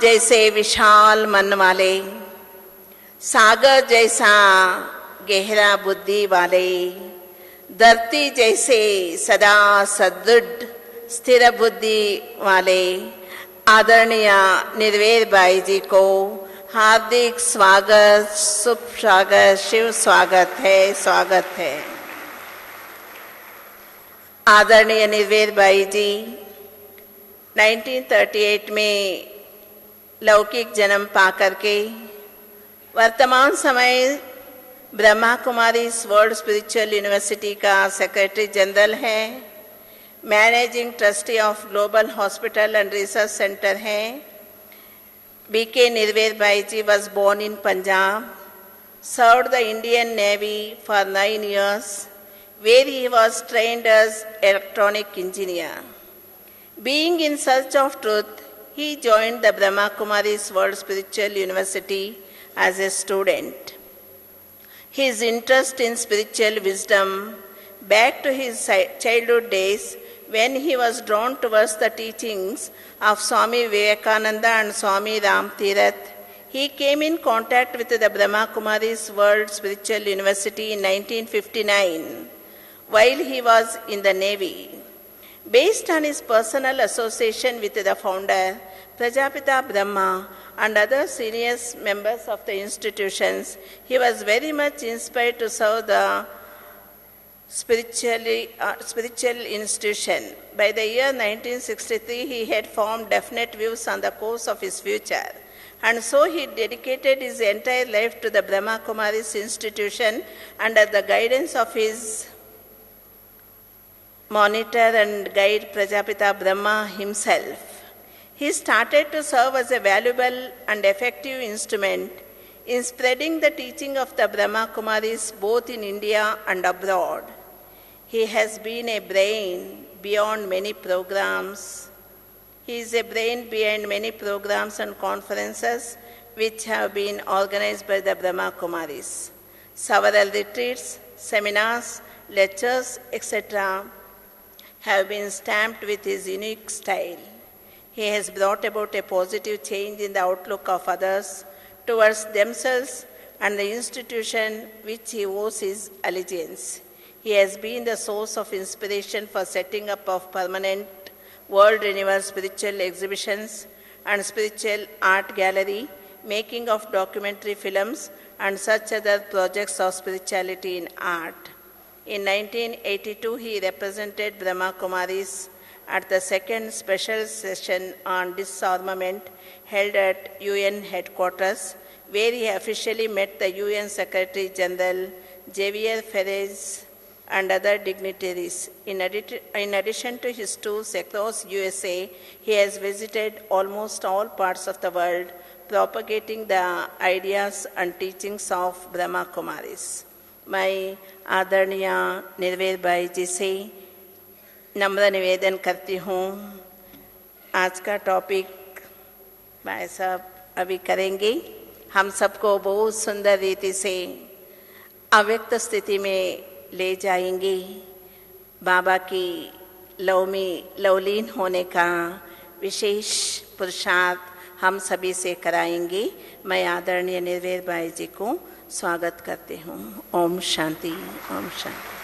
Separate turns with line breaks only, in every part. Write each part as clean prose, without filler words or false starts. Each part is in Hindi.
जैसे विशाल मन वाले, सागर जैसा गहरा बुद्धि वाले, धरती जैसे सदा सदृढ़ स्थिर बुद्धि वाले आदरणीय निर्वेद भाई जी को हार्दिक स्वागत, शुभ स्वागत, शिव स्वागत है। आदरणीय निर्वेद भाई जी 1938 में लौकिक जन्म पाकर के वर्तमान समय Brahma Kumari world spiritual university का सेक्रेटरी जनरल है, managing trustee of global hospital and research centre है। B.K. Nirved Bhai Ji was born in Punjab, served the Indian Navy for 9 years, where he was trained as electronic engineer. Being in search of truth, he joined the Brahma Kumaris World Spiritual University as a student. His interest in spiritual wisdom back to his childhood days, when he was drawn towards the teachings of Swami Vivekananda and Swami Ram Tirath, he came in contact with the Brahma Kumaris World Spiritual University in 1959 while he was in the Navy. Based on his personal association with the founder, Prajapita Brahma, and other senior members of the institutions, he was very much inspired to serve the spiritual institution. By the year 1963, he had formed definite views on the course of his future, and so he dedicated his entire life to the Brahma Kumaris institution under the guidance of his monitor and guide Prajapita Brahma himself. He started to serve as a valuable and effective instrument in spreading the teaching of the Brahma Kumaris both in India and abroad. He has been a brain beyond many programs. He is a brain behind many programs and conferences which have been organized by the Brahma Kumaris. Several retreats, seminars, lectures, etc. have been stamped with his unique style. He has brought about a positive change in the outlook of others towards themselves and the institution which he owes his allegiance. He has been the source of inspiration for setting up of permanent world-renowned spiritual exhibitions and spiritual art gallery, making of documentary films and such other projects of spirituality in art. In 1982, he represented Brahma Kumaris at the second special session on disarmament held at UN headquarters, where he officially met the UN Secretary General Javier Perez and other dignitaries. In addition to his tours across USA, he has visited almost all parts of the world, propagating the ideas and teachings of Brahma Kumaris. मैं आदरणीय निर्वेद भाई जी से नम्र निवेदन करती हूँ। आज का टॉपिक भाई साहब अभी करेंगे। हम सबको बहुत सुंदर रीति से अव्यक्त स्थिति में ले जाएंगे। बाबा की लव में लवलीन होने का विशेष पुरुषार्थ हम सभी से कराएंगे। मैं आदरणीय निर्वेद भाई जी को स्वागत करती हूँ। ओम शांति, ओम शांति।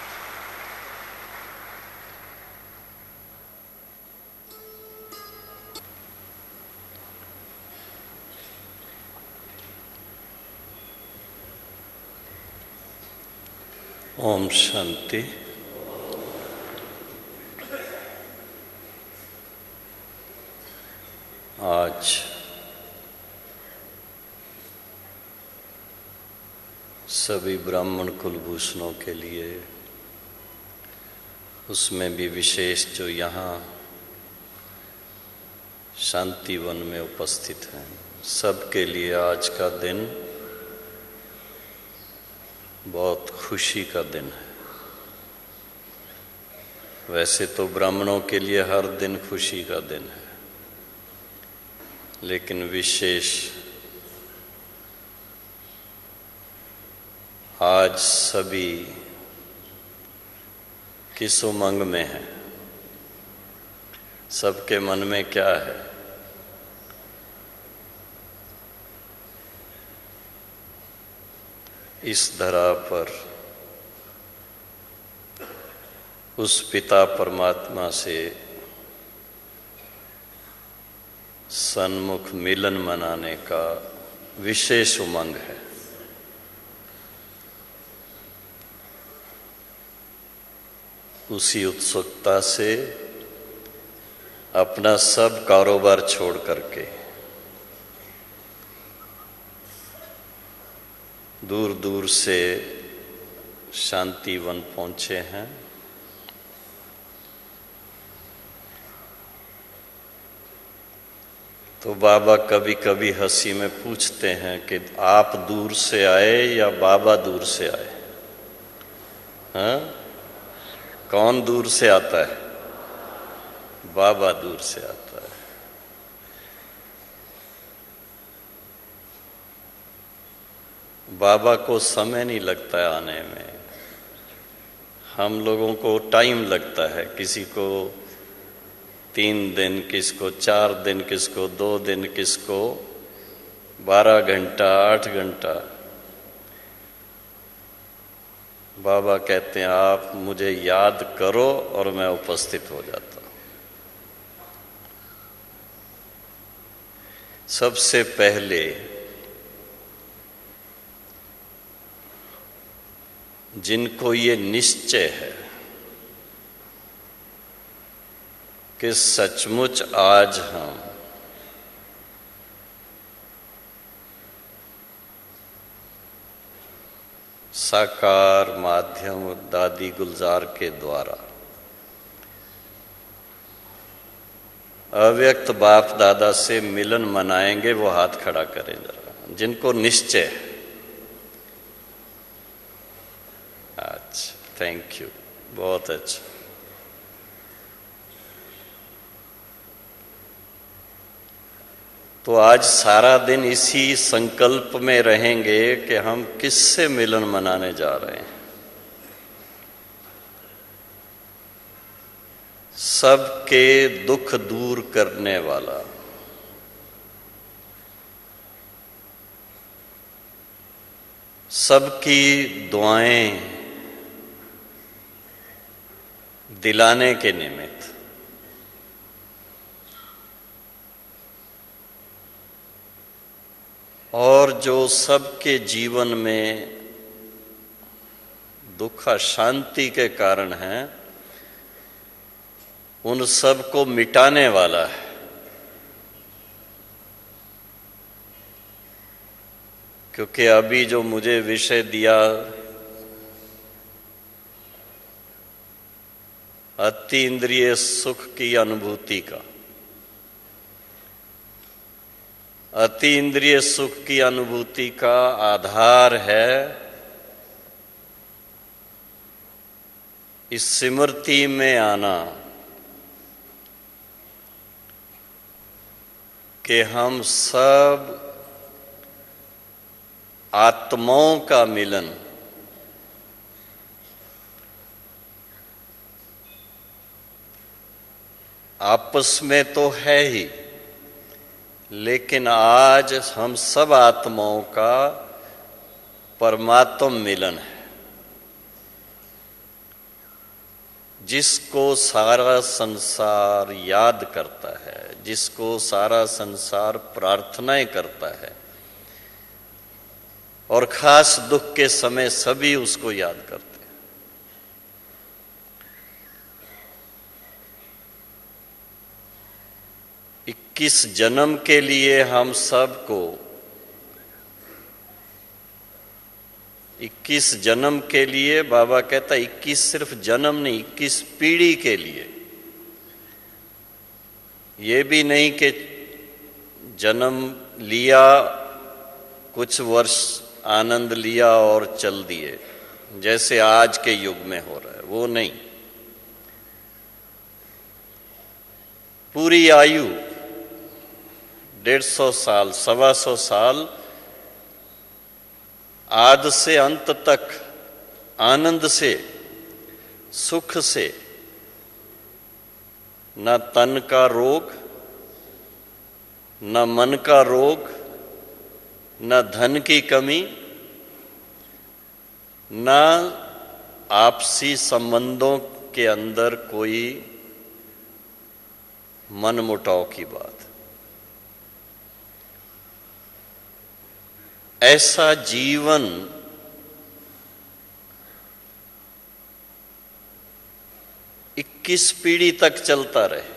ओम शांति। आज सभी ब्राह्मण कुलभूषणों के लिए, उसमें भी विशेष जो यहाँ शांतिवन में उपस्थित हैं, सबके लिए आज का दिन बहुत खुशी का दिन है। वैसे तो ब्राह्मणों के लिए हर दिन खुशी का दिन है, लेकिन विशेष आज सभी किस उमंग में है, सबके मन में क्या है? इस धरा पर उस पिता परमात्मा से सन्मुख मिलन मनाने का विशेष उमंग है। उसी उत्सुकता से अपना सब कारोबार छोड़ करके दूर दूर से शांतिवन पहुंचे हैं। तो बाबा कभी कभी हंसी में पूछते हैं कि आप दूर से आए या बाबा दूर से आए? हाँ, कौन दूर से आता है? बाबा दूर से आता है। बाबा को समय नहीं लगता है आने में, हम लोगों को टाइम लगता है। किसी को 3 दिन, किसको 4 दिन, किसको 2 दिन, किसको 12 घंटा, 8 घंटा। बाबा कहते हैं आप मुझे याद करो और मैं उपस्थित हो जाता हूं। सबसे पहले जिनको ये निश्चय है कि सचमुच आज हम साकार माध्यम दादी गुलजार के द्वारा अव्यक्त बाप दादा से मिलन मनाएंगे, वो हाथ खड़ा करें जरा, जिनको निश्चय है। अच्छा, थैंक यू, बहुत अच्छा। तो आज सारा दिन इसी संकल्प में रहेंगे कि हम किससे मिलन मनाने जा रहे हैं। सबके दुख दूर करने वाला, सबकी दुआएं दिलाने के निमित्त, और जो सबके जीवन में दुख शांति के कारण हैं, उन सब को मिटाने वाला है। क्योंकि अभी जो मुझे विषय दिया अति इंद्रिय सुख की अनुभूति का, अति इंद्रिय सुख की अनुभूति का आधार है इस स्मृति में आना कि हम सब आत्माओं का मिलन आपस में तो है ही, लेकिन आज हम सब आत्माओं का परमात्म मिलन है, जिसको सारा संसार याद करता है, जिसको सारा संसार प्रार्थनाएं करता है, और खास दुख के समय सभी उसको याद करते हैं। 21 जन्म के लिए हम सबको, 21 जन्म के लिए बाबा कहता 21 सिर्फ जन्म नहीं, 21 पीढ़ी के लिए। ये भी नहीं कि जन्म लिया, कुछ वर्ष आनंद लिया और चल दिए, जैसे आज के युग में हो रहा है, वो नहीं। पूरी आयु 150 साल, 125 साल, आदि से अंत तक आनंद से, सुख से, न तन का रोग, न मन का रोग, न धन की कमी, ना आपसी संबंधों के अंदर कोई मनमुटाव की बात। ऐसा जीवन 21 पीढ़ी तक चलता रहे,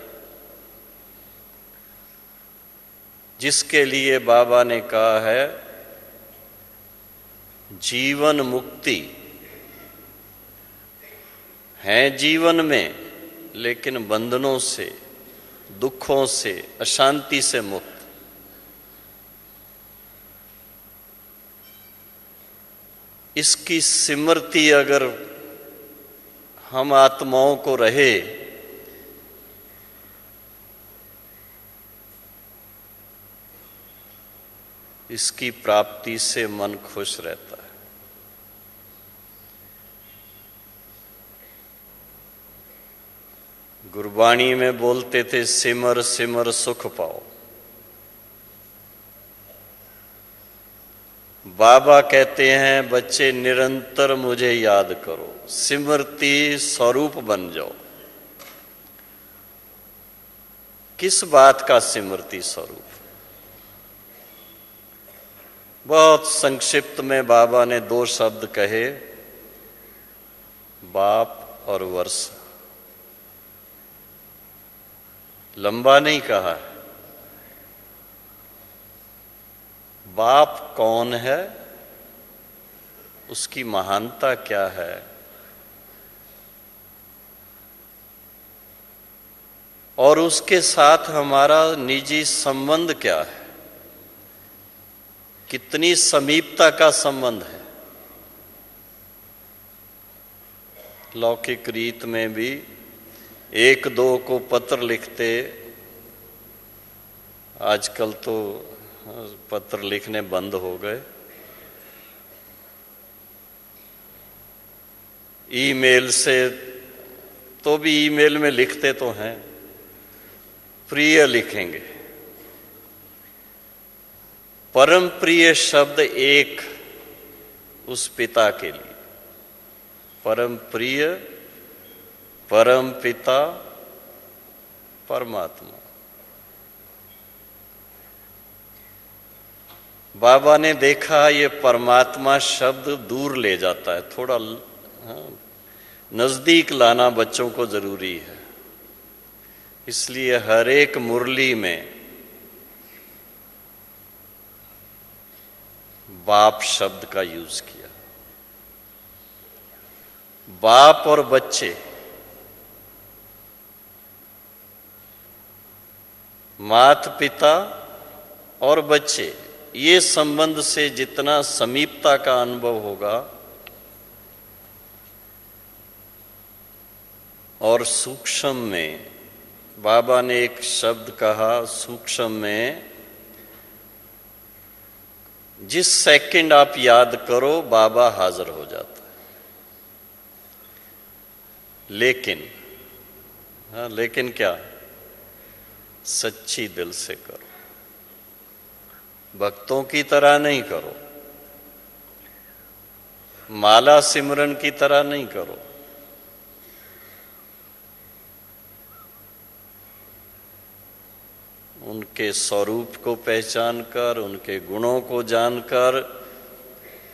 जिसके लिए बाबा ने कहा है जीवन मुक्ति है जीवन में, लेकिन बंधनों से, दुखों से, अशांति से मुक्त। इसकी स्मृति अगर हम आत्माओं को रहे इसकी प्राप्ति से मन खुश रहता है। गुरबाणी में बोलते थे सिमर सिमर सुख पाओ। बाबा कहते हैं बच्चे निरंतर मुझे याद करो, सिमरती स्वरूप बन जाओ। किस बात का सिमरती स्वरूप? बहुत संक्षिप्त में बाबा ने 2 शब्द कहे, बाप और वर्षा। लंबा नहीं कहा। बाप कौन है, उसकी महानता क्या है, और उसके साथ हमारा निजी संबंध क्या है, कितनी समीपता का संबंध है। लौकिक रीत में भी 1-2 को पत्र लिखते, आजकल तो पत्र लिखने बंद हो गए, ईमेल से, तो भी ईमेल में लिखते तो हैं, प्रिय लिखेंगे। परम प्रिय शब्द एक उस पिता के लिए, परम प्रिय, परम पिता, परमात्मा। बाबा ने देखा ये परमात्मा शब्द दूर ले जाता है, थोड़ा नजदीक लाना बच्चों को जरूरी है। इसलिए हर एक मुरली में बाप शब्द का यूज किया। बाप और बच्चे, माता पिता और बच्चे, ये संबंध से जितना समीपता का अनुभव होगा, और सूक्ष्म में बाबा ने एक शब्द कहा, सूक्ष्म में जिस सेकंड आप याद करो बाबा हाजिर हो जाता है। लेकिन क्या? सच्ची दिल से करो, भक्तों की तरह नहीं करो, माला सिमरन की तरह नहीं करो। उनके स्वरूप को पहचान कर, उनके गुणों को जानकर,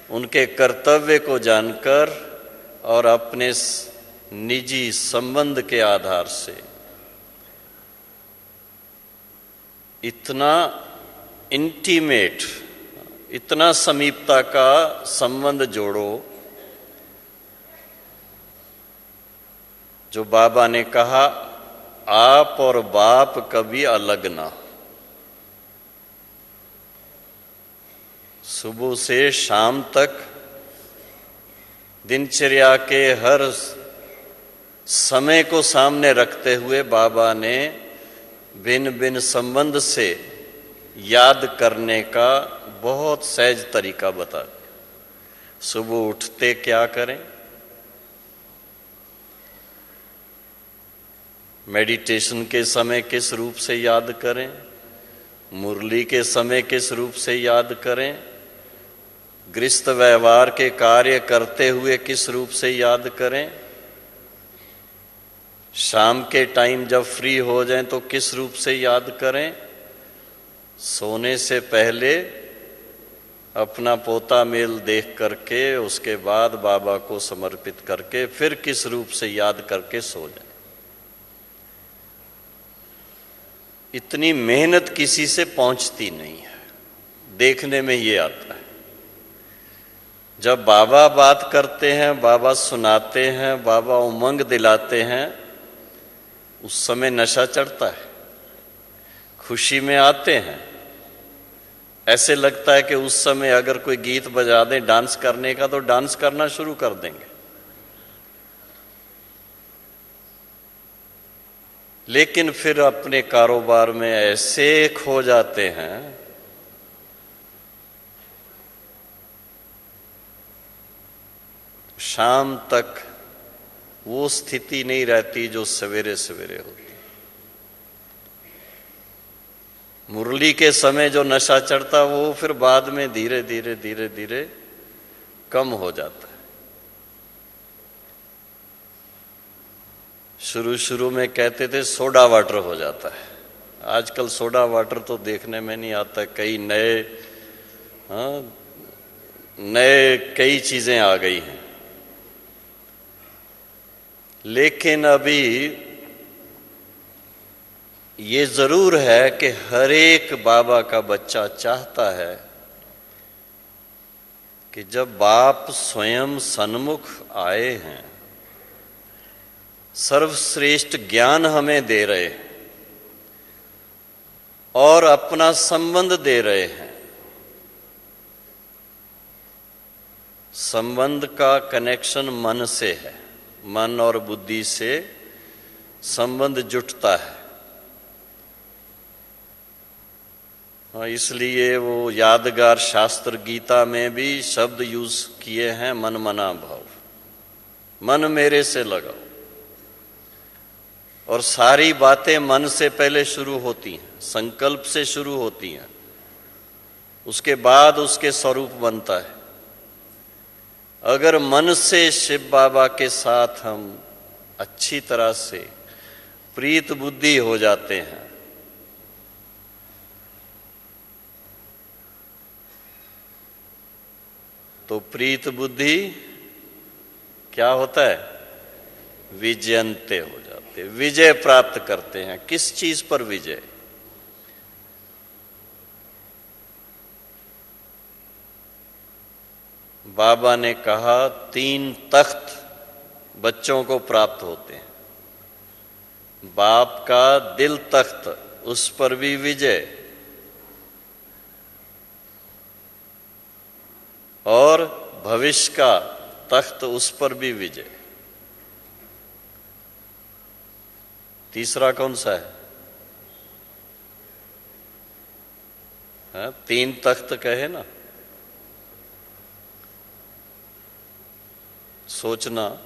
उनके कर्तव्य को जानकर और अपने निजी संबंध के आधार से इतना इंटीमेट, इतना समीपता का संबंध जोड़ो, जो बाबा ने कहा आप और बाप कभी अलग ना। सुबह से शाम तक दिनचर्या के हर समय को सामने रखते हुए बाबा ने भिन्न भिन्न संबंध से याद करने का बहुत सहज तरीका बता दिया। सुबह उठते क्या करें, मेडिटेशन के समय किस रूप से याद करें, मुरली के समय किस रूप से याद करें, गृहस्थ व्यवहार के कार्य करते हुए किस रूप से याद करें, शाम के टाइम जब फ्री हो जाएं तो किस रूप से याद करें, सोने से पहले अपना पोता मेल देख करके उसके बाद बाबा को समर्पित करके फिर किस रूप से याद करके सो जाएं। इतनी मेहनत किसी से पहुंचती नहीं है, देखने में ये आता है। जब बाबा बात करते हैं, बाबा सुनाते हैं, बाबा उमंग दिलाते हैं, उस समय नशा चढ़ता है, खुशी में आते हैं। ऐसे लगता है कि उस समय अगर कोई गीत बजा दें डांस करने का तो डांस करना शुरू कर देंगे। लेकिन फिर अपने कारोबार में ऐसे खो जाते हैं शाम तक वो स्थिति नहीं रहती जो सवेरे सवेरे होती। मुरली के समय जो नशा चढ़ता वो फिर बाद में धीरे धीरे धीरे धीरे कम हो जाता है। शुरू शुरू में कहते थे सोडा वाटर हो जाता है, आजकल सोडा वाटर तो देखने में नहीं आता। कई नए कई चीजें आ गई हैं। लेकिन अभी ये जरूर है कि हर एक बाबा का बच्चा चाहता है कि जब बाप स्वयं सन्मुख आए हैं, सर्वश्रेष्ठ ज्ञान हमें दे रहे हैं और अपना संबंध दे रहे हैं, संबंध का कनेक्शन मन से है, मन और बुद्धि से संबंध जुटता है। इसलिए वो यादगार शास्त्र गीता में भी शब्द यूज किए हैं, मन मना भाव, मन मेरे से लगाओ। और सारी बातें मन से पहले शुरू होती हैं, संकल्प से शुरू होती हैं, उसके बाद उसके स्वरूप बनता है। अगर मन से शिव बाबा के साथ हम अच्छी तरह से प्रीत बुद्धि हो जाते हैं तो प्रीत बुद्धि क्या होता है, विजयंते हो जाते, विजय प्राप्त करते हैं। किस चीज पर विजय? बाबा ने कहा 3 तख्त बच्चों को प्राप्त होते हैं। बाप का दिल तख्त, उस पर भी विजय, और भविष्य का तख्त, उस पर भी विजय। तीसरा कौन सा है? 3 तख्त कहे ना, सोचना।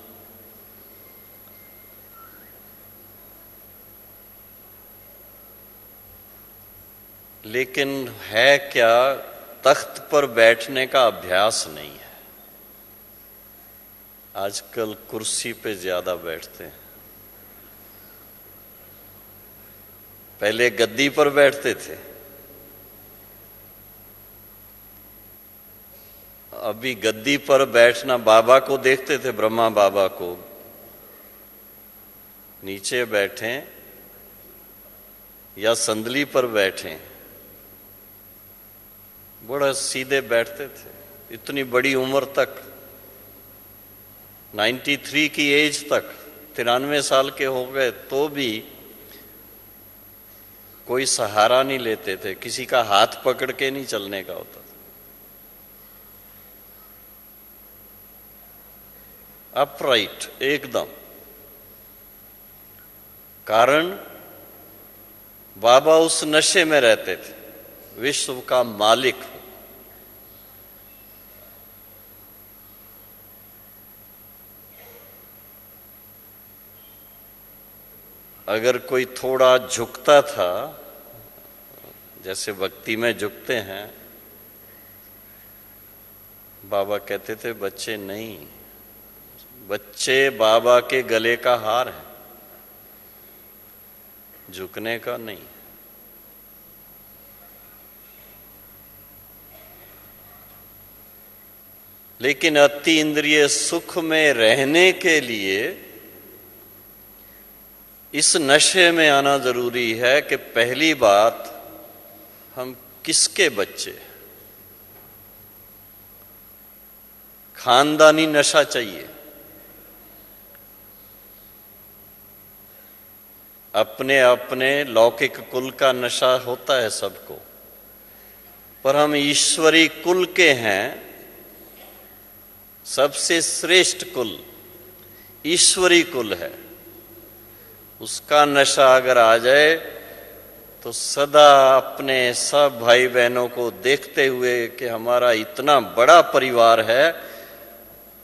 लेकिन है क्या, तख्त पर बैठने का अभ्यास नहीं है। आजकल कुर्सी पे ज्यादा बैठते हैं, पहले गद्दी पर बैठते थे, अभी गद्दी पर बैठना, बाबा को देखते थे, ब्रह्मा बाबा को, नीचे बैठे या संदली पर बैठे, बड़ा सीधे बैठते थे। इतनी बड़ी उम्र तक, 93 की एज तक, 93 साल के हो गए तो भी कोई सहारा नहीं लेते थे, किसी का हाथ पकड़ के नहीं चलने का होता था। अपराइट एकदम। कारण बाबा उस नशे में रहते थे, विश्व का मालिक। अगर कोई थोड़ा झुकता था, जैसे भक्ति में झुकते हैं, बाबा कहते थे बच्चे नहीं, बच्चे बाबा के गले का हार है, झुकने का नहीं। लेकिन अति इंद्रिय सुख में रहने के लिए इस नशे में आना जरूरी है कि पहली बात, हम किसके बच्चे? खानदानी नशा चाहिए। अपने अपने लौकिक कुल का नशा होता है सबको, पर हम ईश्वरी कुल के हैं। सबसे श्रेष्ठ कुल ईश्वरी कुल है। उसका नशा अगर आ जाए तो सदा अपने सब भाई बहनों को देखते हुए कि हमारा इतना बड़ा परिवार है,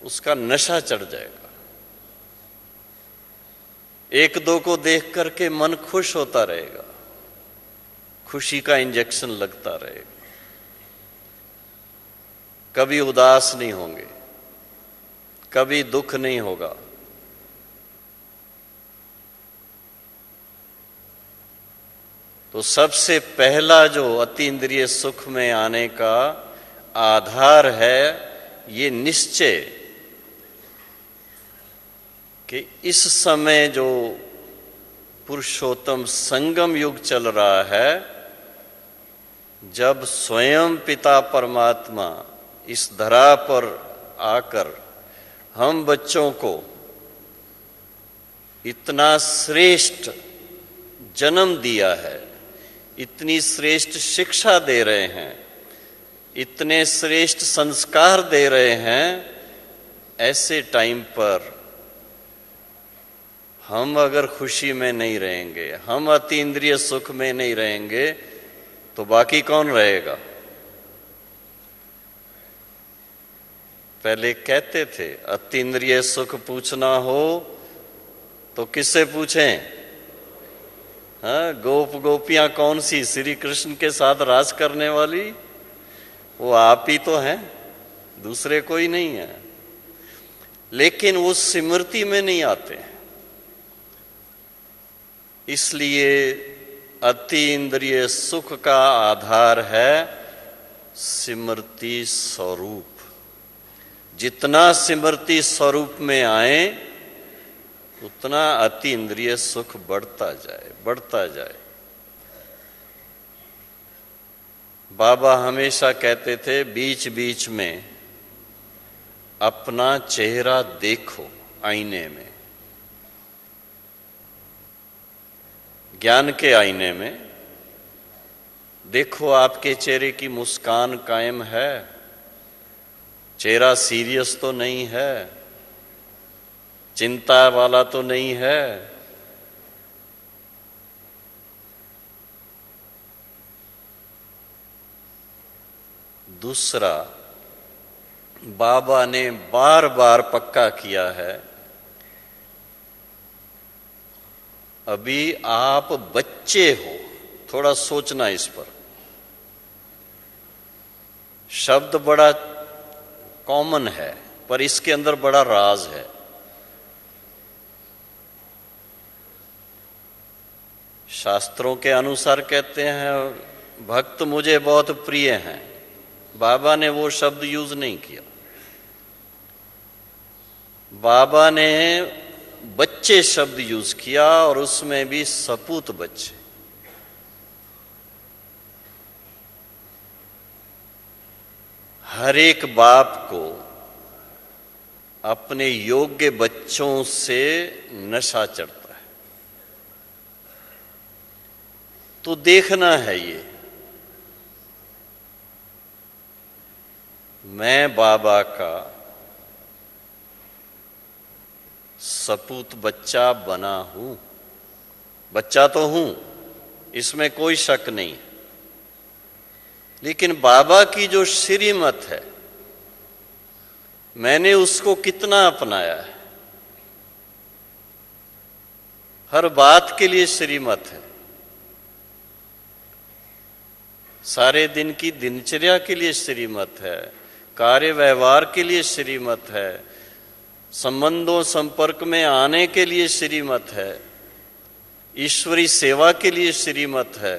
उसका नशा चढ़ जाएगा। एक दो को देख करके मन खुश होता रहेगा, खुशी का इंजेक्शन लगता रहेगा, कभी उदास नहीं होंगे, कभी दुख नहीं होगा। तो सबसे पहला जो अति इंद्रिय सुख में आने का आधार है ये निश्चय कि इस समय जो पुरुषोत्तम संगम युग चल रहा है, जब स्वयं पिता परमात्मा इस धरा पर आकर हम बच्चों को इतना श्रेष्ठ जन्म दिया है, इतनी श्रेष्ठ शिक्षा दे रहे हैं, इतने श्रेष्ठ संस्कार दे रहे हैं, ऐसे टाइम पर हम अगर खुशी में नहीं रहेंगे, हम अति इंद्रिय सुख में नहीं रहेंगे, तो बाकी कौन रहेगा? पहले कहते थे अति इंद्रिय सुख पूछना हो तो किससे पूछें? हाँ, गोप गोपियां कौन सी? श्री कृष्ण के साथ राज करने वाली वो आप ही तो हैं, दूसरे कोई नहीं है। लेकिन वो स्मृति में नहीं आते, इसलिए अति इंद्रिय सुख का आधार है स्मृति स्वरूप। जितना स्मृति स्वरूप में आए उतना अति इंद्रिय सुख बढ़ता जाए, बढ़ता जाए। बाबा हमेशा कहते थे बीच बीच में अपना चेहरा देखो आईने में, ज्ञान के आईने में देखो आपके चेहरे की मुस्कान कायम है, चेहरा सीरियस तो नहीं है, चिंता वाला तो नहीं है। दूसरा, बाबा ने बार बार पक्का किया है, अभी आप बच्चे हो। थोड़ा सोचना इस पर। शब्द बड़ा कॉमन है, पर इसके अंदर बड़ा राज है। शास्त्रों के अनुसार कहते हैं भक्त मुझे बहुत प्रिय हैं। बाबा ने वो शब्द यूज नहीं किया। बाबा ने बच्चे शब्द यूज किया, और उसमें भी सपूत बच्चे। हर एक बाप को अपने योग्य बच्चों से नशा चढ़ता है। तो देखना है ये, मैं बाबा का सपूत बच्चा बना हूं। बच्चा तो हूं, इसमें कोई शक नहीं, लेकिन बाबा की जो श्रीमत है मैंने उसको कितना अपनाया है। हर बात के लिए श्रीमत है, सारे दिन की दिनचर्या के लिए श्रीमत है, कार्य व्यवहार के लिए श्रीमत है, संबंधों संपर्क में आने के लिए श्रीमत है, ईश्वरी सेवा के लिए श्रीमत है,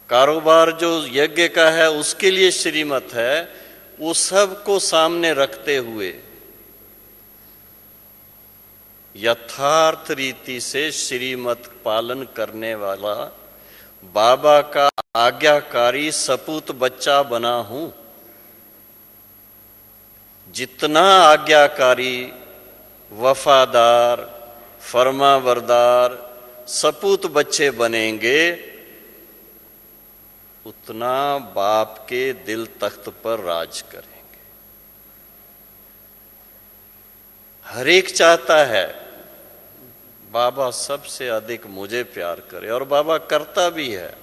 कारोबार जो यज्ञ का है उसके लिए श्रीमत है, वो सब को सामने रखते हुए यथार्थ रीति से श्रीमत पालन करने वाला बाबा का आज्ञाकारी सपूत बच्चा बना हूं। जितना आज्ञाकारी, वफादार, फरमाबरदार सपूत बच्चे बनेंगे, उतना बाप के दिल तख्त पर राज करेंगे। हर एक चाहता है बाबा सबसे अधिक मुझे प्यार करे, और बाबा करता भी है।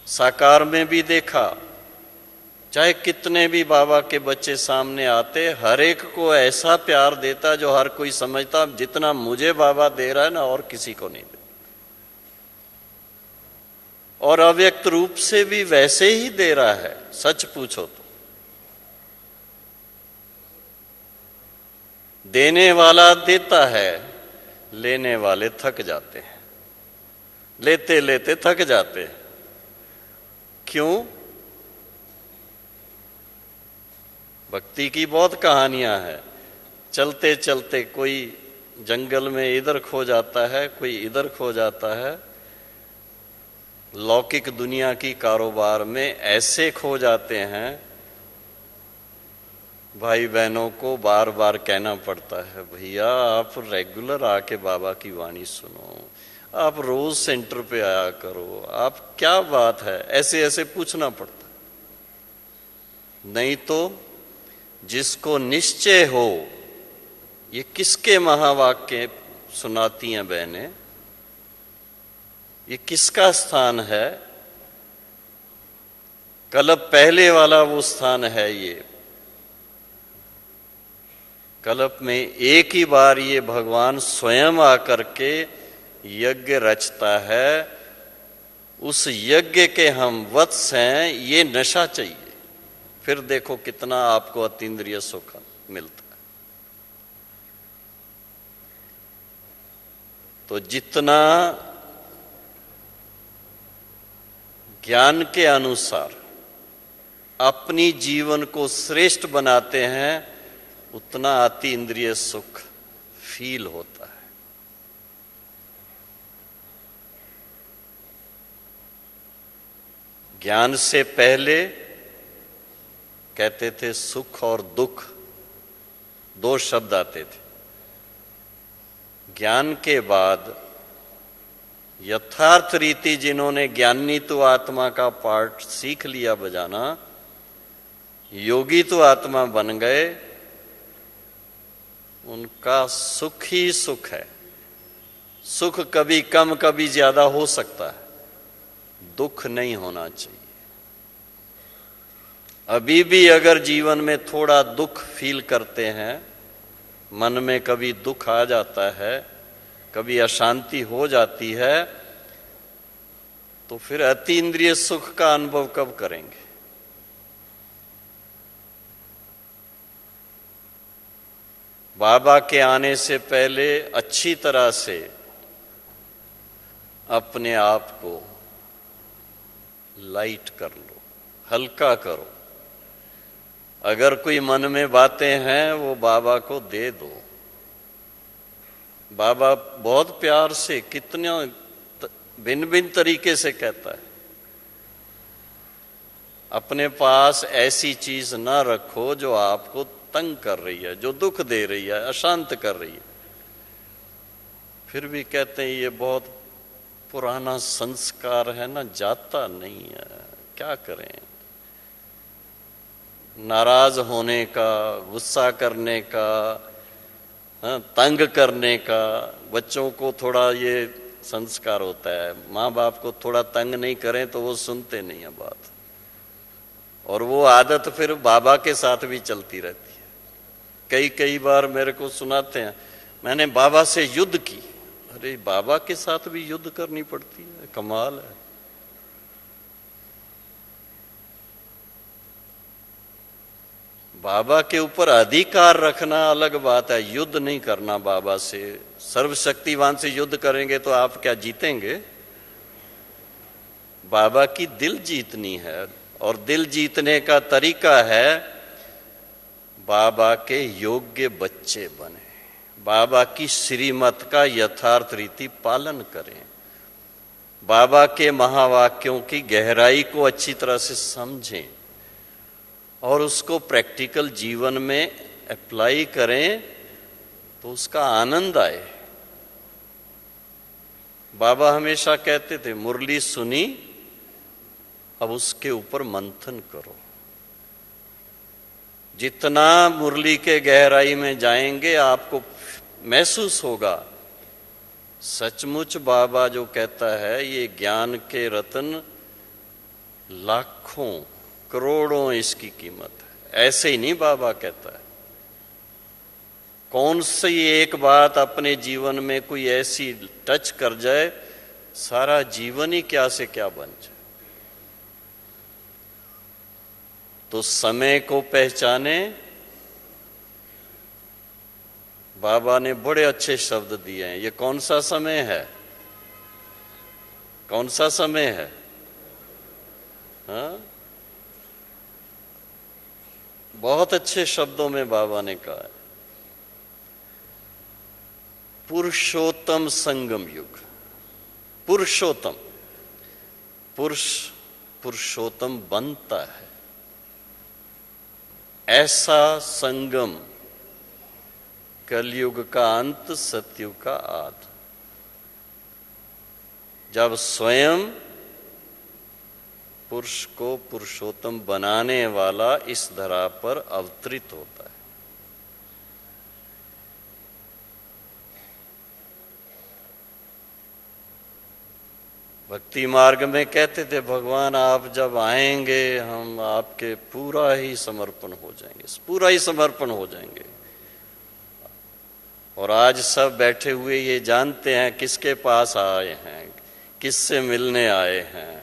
साकार में भी देखा, चाहे कितने भी बाबा के बच्चे सामने आते, हर एक को ऐसा प्यार देता जो हर कोई समझता जितना मुझे बाबा दे रहा है ना, और किसी को नहीं दे। और अव्यक्त रूप से भी वैसे ही दे रहा है, सच पूछो तो। देने वाला देता है, लेने वाले थक जाते हैं, लेते लेते थक जाते हैं। क्यों? भक्ति की बहुत कहानियां हैं। चलते चलते कोई जंगल में इधर खो जाता है, कोई इधर खो जाता है। लौकिक दुनिया की कारोबार में ऐसे खो जाते हैं, भाई बहनों को बार बार कहना पड़ता है, भैया आप रेगुलर आके बाबा की वाणी सुनो, आप रोज सेंटर पे आया करो, आप क्या बात है, ऐसे ऐसे पूछना पड़ता। नहीं तो जिसको निश्चय हो, ये किसके महावाक्य सुनाती हैं बहनें, ये किसका स्थान है? कल्प पहले वाला वो स्थान है। ये कल्प में एक ही बार ये भगवान स्वयं आकर के यज्ञ रचता है। उस यज्ञ के हम वत्स हैं, ये नशा चाहिए। फिर देखो कितना आपको अतीन्द्रिय सुख मिलता है। तो जितना ज्ञान के अनुसार अपनी जीवन को श्रेष्ठ बनाते हैं, उतना अति इंद्रिय सुख फील होता है। ज्ञान से पहले कहते थे सुख और दुख, दो शब्द आते थे। ज्ञान के बाद यथार्थ रीति जिन्होंने ज्ञानी तो आत्मा का पाठ सीख लिया बजाना, योगी तो आत्मा बन गए, उनका सुख ही सुख है। सुख कभी कम कभी ज्यादा हो सकता है, दुख नहीं होना चाहिए। अभी भी अगर जीवन में थोड़ा दुख फील करते हैं, मन में कभी दुख आ जाता है, कभी अशांति हो जाती है, तो फिर अति इंद्रिय सुख का अनुभव कब करेंगे? बाबा के आने से पहले अच्छी तरह से अपने आप को लाइट कर लो, हल्का करो। अगर कोई मन में बातें हैं वो बाबा को दे दो। बाबा बहुत प्यार से कितना भिन्न भिन्न तरीके से कहता है, अपने पास ऐसी चीज ना रखो जो आपको तंग कर रही है, जो दुख दे रही है, अशांत कर रही है। फिर भी कहते हैं ये बहुत पुराना संस्कार है ना, जाता नहीं है, क्या करें। नाराज होने का, गुस्सा करने का, तंग करने का, बच्चों को थोड़ा ये संस्कार होता है। माँ बाप को थोड़ा तंग नहीं करें तो वो सुनते नहीं है बात, और वो आदत फिर बाबा के साथ भी चलती रहती है। कई बार मेरे को सुनाते हैं, मैंने बाबा से युद्ध की। अरे बाबा के साथ भी युद्ध करनी पड़ती है, कमाल है। बाबा के ऊपर अधिकार रखना अलग बात है, युद्ध नहीं करना बाबा से। सर्वशक्तिवान से युद्ध करेंगे तो आप क्या जीतेंगे? बाबा की दिल जीतनी है, और दिल जीतने का तरीका है बाबा के योग्य बच्चे बने, बाबा की श्रीमत का यथार्थ रीति पालन करें, बाबा के महावाक्यों की गहराई को अच्छी तरह से समझें और उसको प्रैक्टिकल जीवन में अप्लाई करें तो उसका आनंद आए। बाबा हमेशा कहते थे, मुरली सुनी, अब उसके ऊपर मंथन करो। जितना मुरली के गहराई में जाएंगे आपको महसूस होगा सचमुच बाबा जो कहता है ये ज्ञान के रत्न लाखों करोड़ों इसकी कीमत है। ऐसे ही नहीं बाबा कहता है। कौन सी एक बात अपने जीवन में कोई ऐसी टच कर जाए, सारा जीवन ही क्या से क्या बन जाए। तो समय को पहचाने। बाबा ने बड़े अच्छे शब्द दिए हैं। ये कौन सा समय है? कौन सा समय है? हाँ, बहुत अच्छे शब्दों में बाबा ने कहा है, पुरुषोत्तम संगम युग। पुरुषोत्तम, पुरुष पुरुषोत्तम बनता है, ऐसा संगम कलयुग का अंत, सतयुग का आदि, जब स्वयं पुरुष को पुरुषोत्तम बनाने वाला इस धरा पर अवतरित होता है। भक्ति मार्ग में कहते थे, भगवान आप जब आएंगे हम आपके पूरा ही समर्पण हो जाएंगे, पूरा ही समर्पण हो जाएंगे। और आज सब बैठे हुए ये जानते हैं किसके पास आए हैं, किससे मिलने आए हैं।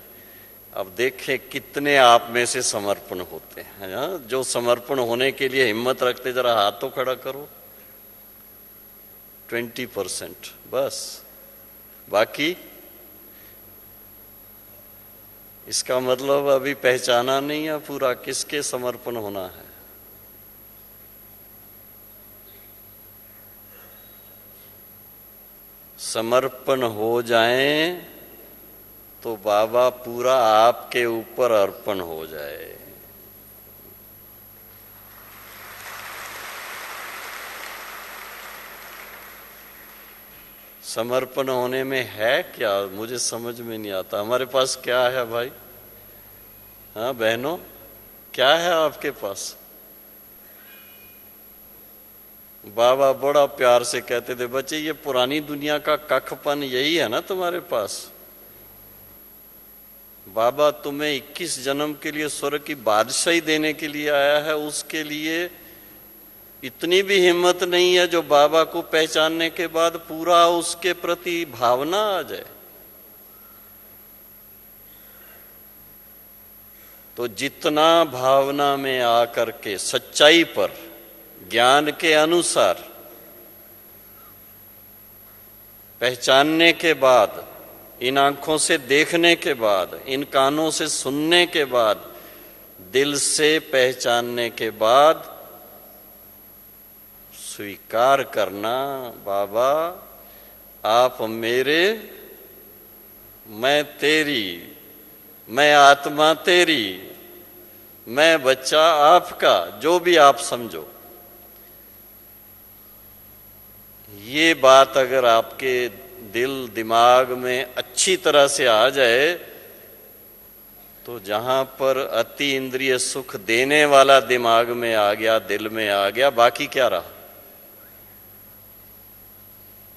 अब देखें कितने आप में से समर्पण होते हैं। जो समर्पण होने के लिए हिम्मत रखते, जरा हाथ तो खड़ा करो। 20% बस, बाकी इसका मतलब अभी पहचाना नहीं है पूरा किसके समर्पण होना है। समर्पण हो जाएं तो बाबा पूरा आपके ऊपर अर्पण हो जाए। समर्पण होने में है क्या, मुझे समझ में नहीं आता। हमारे पास क्या है भाई? हाँ बहनों, क्या है आपके पास? बाबा बड़ा प्यार से कहते थे, बच्चे ये पुरानी दुनिया का कखपन यही है ना तुम्हारे पास। बाबा तुम्हें 21 जन्म के लिए स्वर्ग की बादशाही देने के लिए आया है, उसके लिए इतनी भी हिम्मत नहीं है जो बाबा को पहचानने के बाद पूरा उसके प्रति भावना आ जाए। तो जितना भावना में आकर के सच्चाई पर, ज्ञान के अनुसार पहचानने के बाद, इन आंखों से देखने के बाद, इन कानों से सुनने के बाद, दिल से पहचानने के बाद स्वीकार करना, बाबा आप मेरे, मैं तेरी, मैं आत्मा तेरी, मैं बच्चा आपका, जो भी आप समझो। ये बात अगर आपके दिल दिमाग में अच्छी तरह से आ जाए तो जहां पर अति इंद्रिय सुख देने वाला दिमाग में आ गया, दिल में आ गया, बाकी क्या रहा?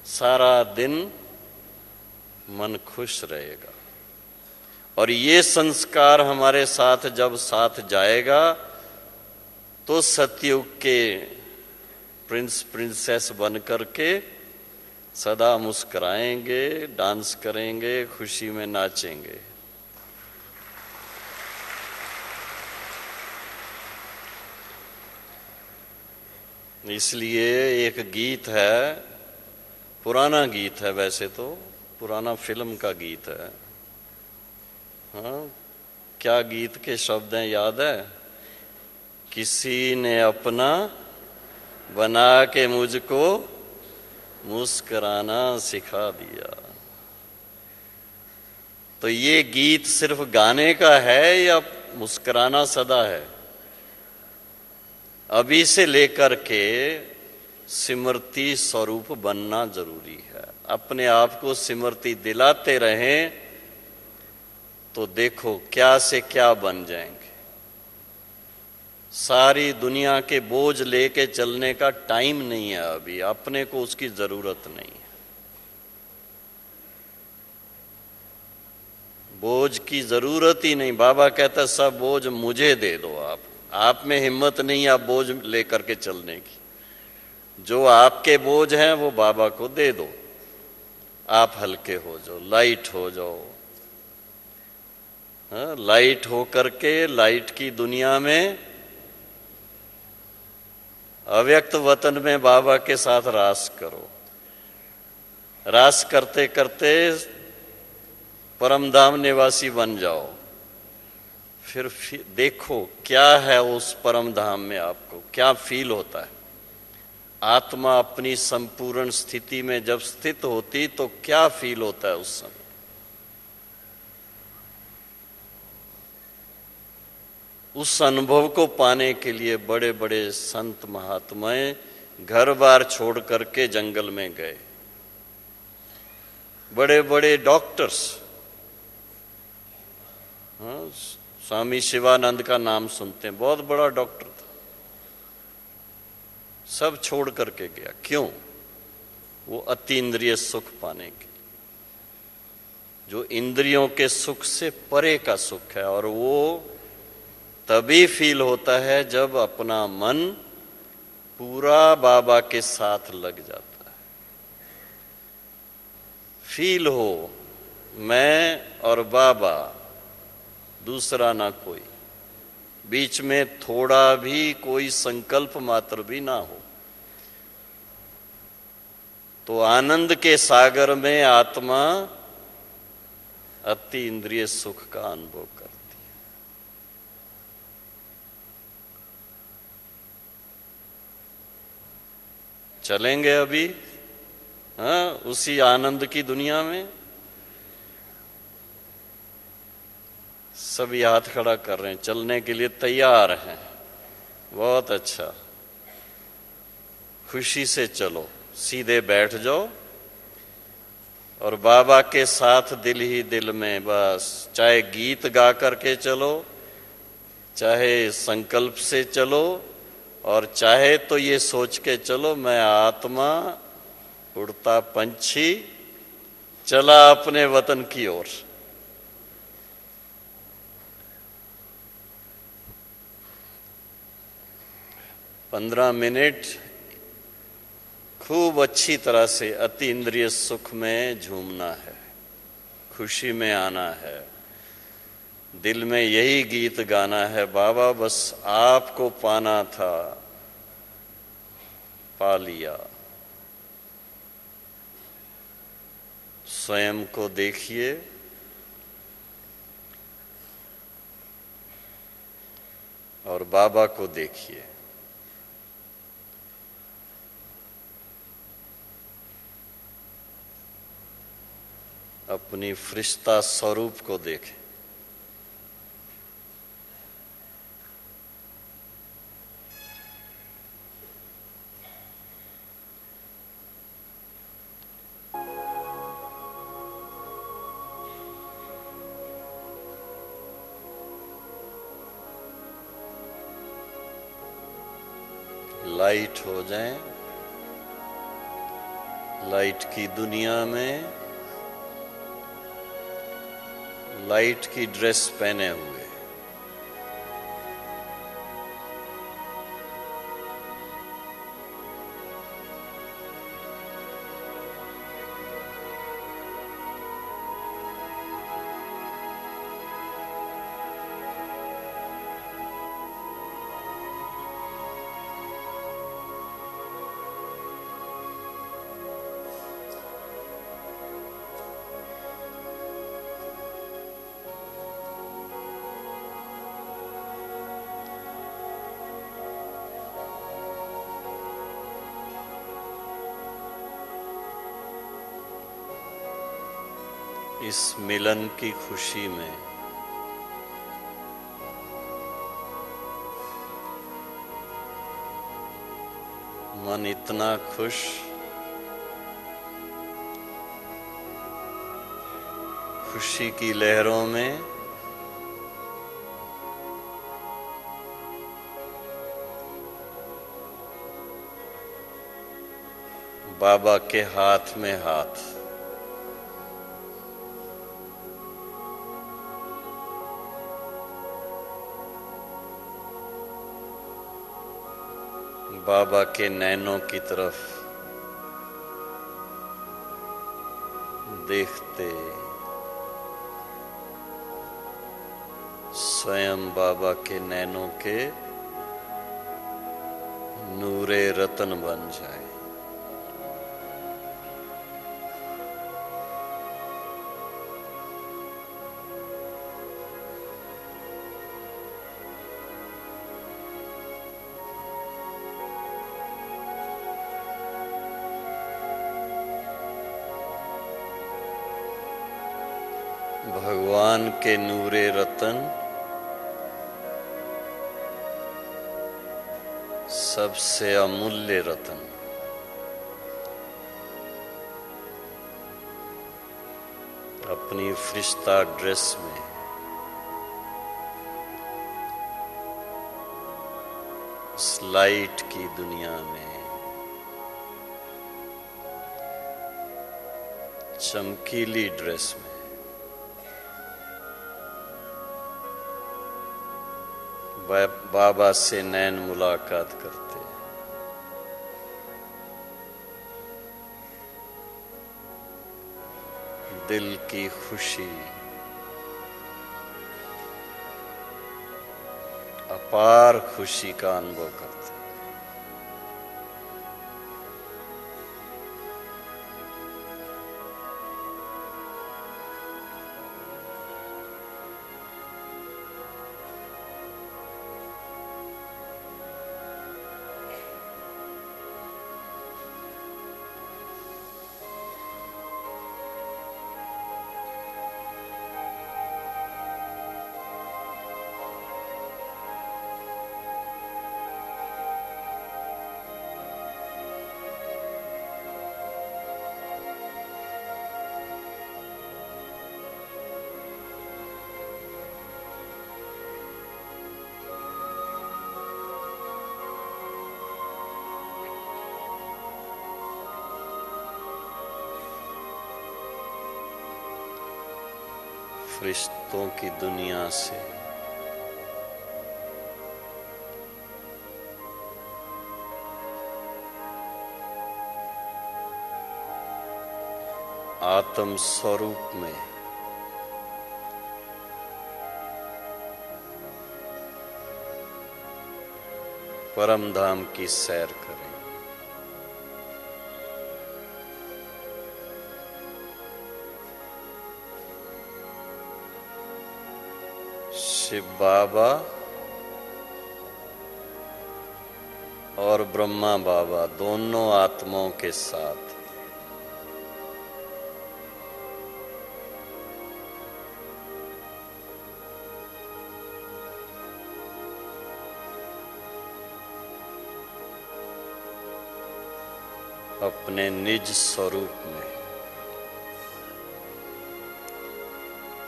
सारा दिन मन खुश रहेगा। और ये संस्कार हमारे साथ जब साथ जाएगा तो सतयुग के प्रिंस प्रिंसेस बन करके सदा मुस्कुराएंगे, डांस करेंगे, खुशी में नाचेंगे। इसलिए एक गीत है, पुराना गीत है, वैसे तो पुराना फिल्म का गीत है। हाँ, क्या गीत के शब्द हैं याद है? किसी ने अपना बना के मुझको मुस्कुराना सिखा दिया। तो ये गीत सिर्फ गाने का है या मुस्कुराना सदा है? अभी से लेकर के स्मृति स्वरूप बनना जरूरी है। अपने आप को स्मृति दिलाते रहें तो देखो क्या से क्या बन जाएंगे। सारी दुनिया के बोझ लेके चलने का टाइम नहीं है अभी, अपने को उसकी जरूरत नहीं है। बोझ की जरूरत ही नहीं। बाबा कहता सब बोझ मुझे दे दो। आप में हिम्मत नहीं आप बोझ लेकर के चलने की। जो आपके बोझ हैं वो बाबा को दे दो, आप हल्के हो जाओ, लाइट हो जाओ। हाँ, लाइट हो करके लाइट की दुनिया में अव्यक्त वतन में बाबा के साथ रास करो। रास करते करते परम धाम निवासी बन जाओ। फिर देखो क्या है उस परम धाम में, आपको क्या फील होता है। आत्मा अपनी संपूर्ण स्थिति में जब स्थित होती तो क्या फील होता है उस समय। उस अनुभव को पाने के लिए बड़े बड़े संत महात्माएं घर बार छोड़ करके जंगल में गए। बड़े बड़े डॉक्टर्स, हाँ, स्वामी शिवानंद का नाम सुनते हैं, बहुत बड़ा डॉक्टर था, सब छोड़ करके गया। क्यों? वो अतीन्द्रिय सुख पाने के, जो इंद्रियों के सुख से परे का सुख है। और वो तभी फील होता है जब अपना मन पूरा बाबा के साथ लग जाता है। फील हो मैं और बाबा, दूसरा ना कोई, बीच में थोड़ा भी कोई संकल्प मात्र भी ना हो, तो आनंद के सागर में आत्मा अति इंद्रिय सुख का अनुभव करती है। चलेंगे अभी, हाँ, उसी आनंद की दुनिया में। सभी हाथ खड़ा कर रहे हैं, चलने के लिए तैयार हैं। बहुत अच्छा, खुशी से चलो, सीधे बैठ जाओ और बाबा के साथ दिल ही दिल में बस, चाहे गीत गा करके चलो, चाहे संकल्प से चलो, और चाहे तो ये सोच के चलो मैं आत्मा उड़ता पंछी चला अपने वतन की ओर। पंद्रह मिनट खूब अच्छी तरह से अति इंद्रिय सुख में झूमना है, खुशी में आना है, दिल में यही गीत गाना है, बाबा बस आपको पाना था, पा लिया। स्वयं को देखिए, और बाबा को देखिए। अपनी फरिश्ता स्वरूप को देखें। लाइट हो जाएं, लाइट की दुनिया में लाइट की ड्रेस पहने हुए। इस मिलन की खुशी में मन इतना खुश, खुशी की लहरों में बाबा के हाथ में हाथ, बाबा के नैनों की तरफ देखते, स्वयं बाबा के नैनों के नूरे रतन बन जाए। भगवान के नूरे रतन सबसे अमूल्य रतन, अपनी फरिश्ता ड्रेस में इस लाइट की दुनिया में, चमकीली ड्रेस में बाबा से नैन मुलाकात करते, दिल की खुशी, अपार खुशी का अनुभव करते। फरिश्तों की दुनिया से आत्म स्वरूप में परम धाम की सैर करें। शिव बाबा और ब्रह्मा बाबा दोनों आत्माओं के साथ अपने निज स्वरूप में,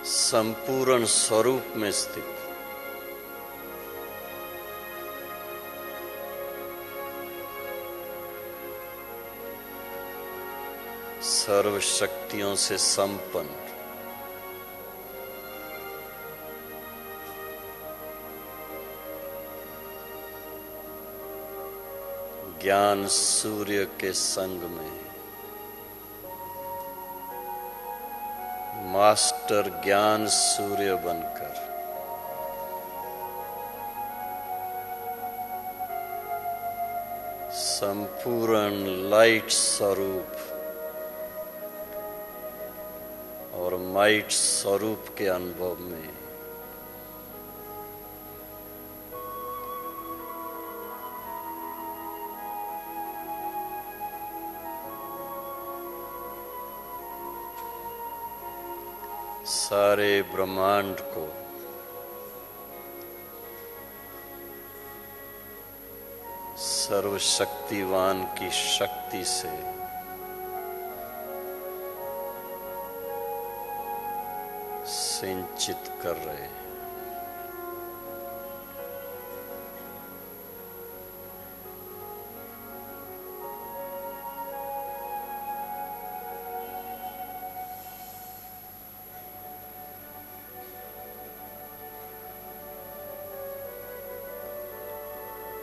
संपूर्ण स्वरूप में स्थित सर्व शक्तियों से संपन्न ज्ञान सूर्य के संग में मास्टर ज्ञान सूर्य बनकर संपूर्ण लाइट स्वरूप और माइट स्वरूप के अनुभव में सारे ब्रह्मांड को सर्वशक्तिवान की शक्ति से सिंचित कर रहे हैं।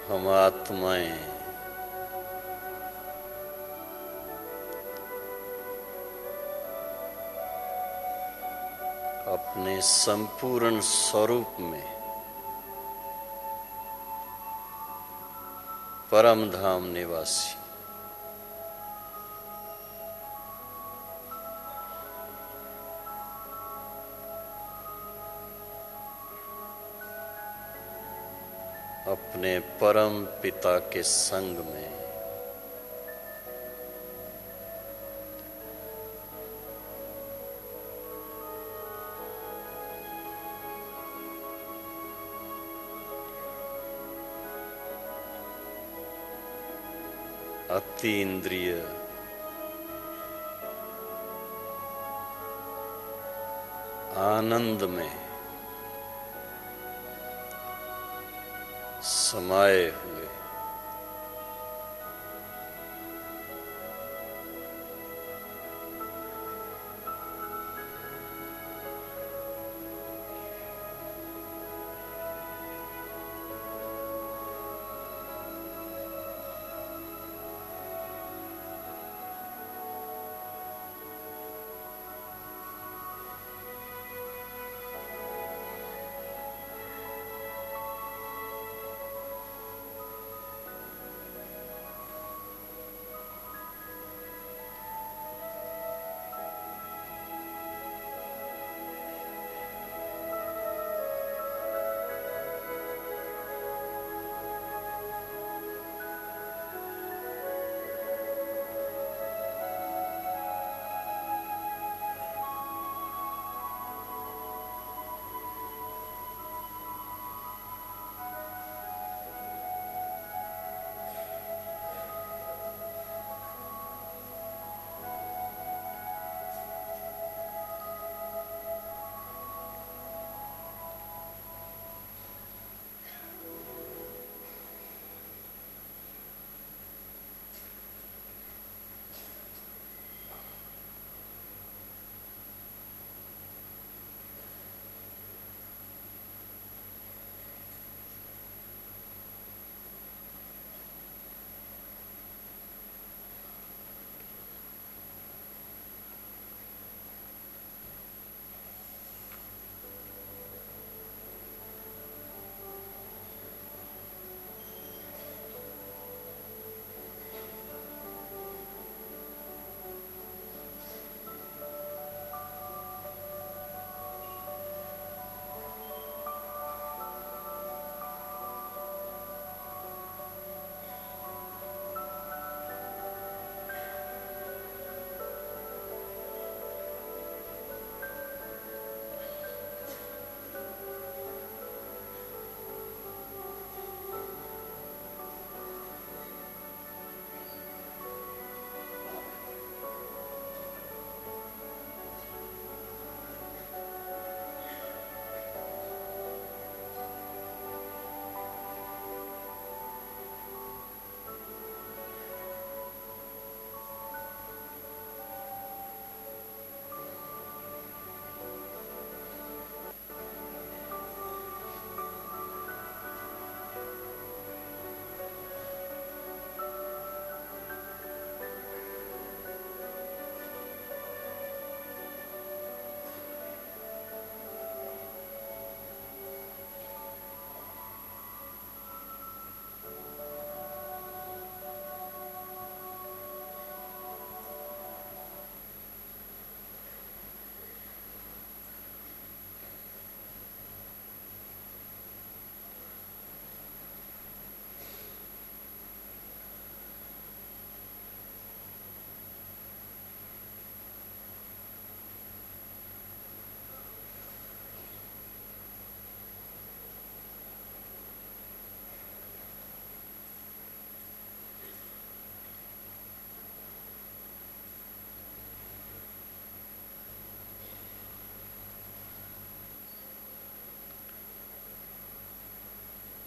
हम आत्माएं अपने संपूर्ण स्वरूप में परम धाम निवासी अपने परम पिता के संग में अतीन्द्रिय आनंद में समाये हुए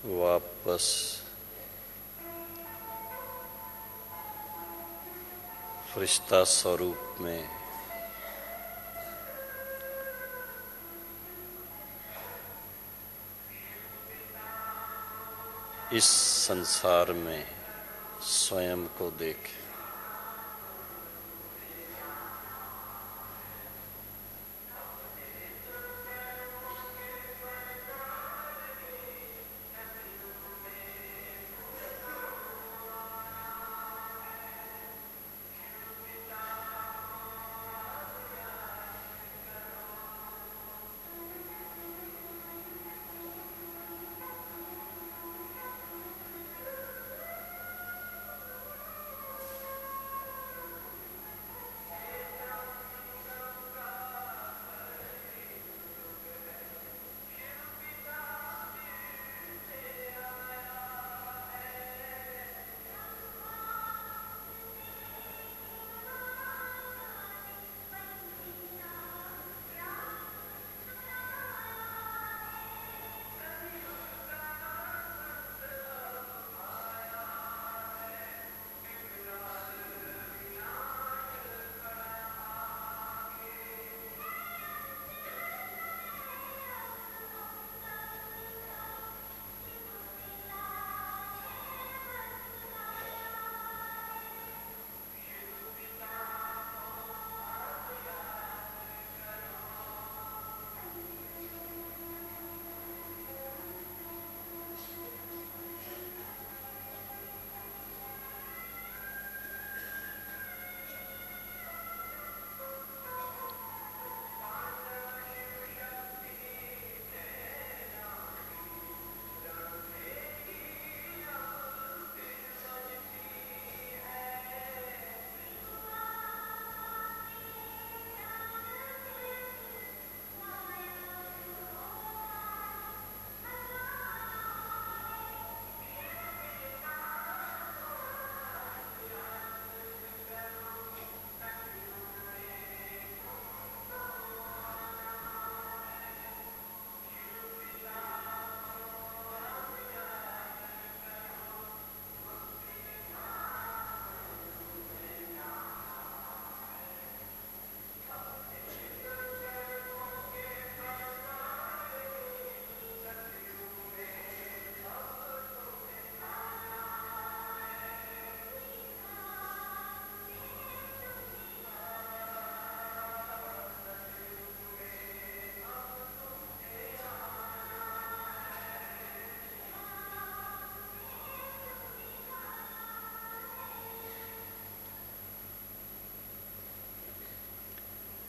वापस फरिश्ता स्वरूप में इस संसार में स्वयं को देखें।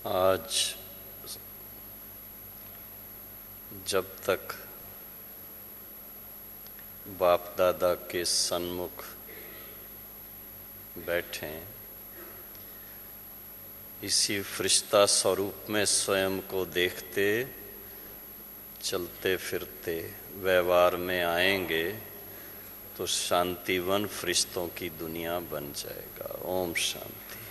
आज जब तक बाप दादा के सन्मुख बैठे, इसी फरिश्ता स्वरूप में स्वयं को देखते, चलते फिरते व्यवहार में आएंगे तो शांतिवन फरिश्तों की दुनिया बन जाएगा। ओम शांति।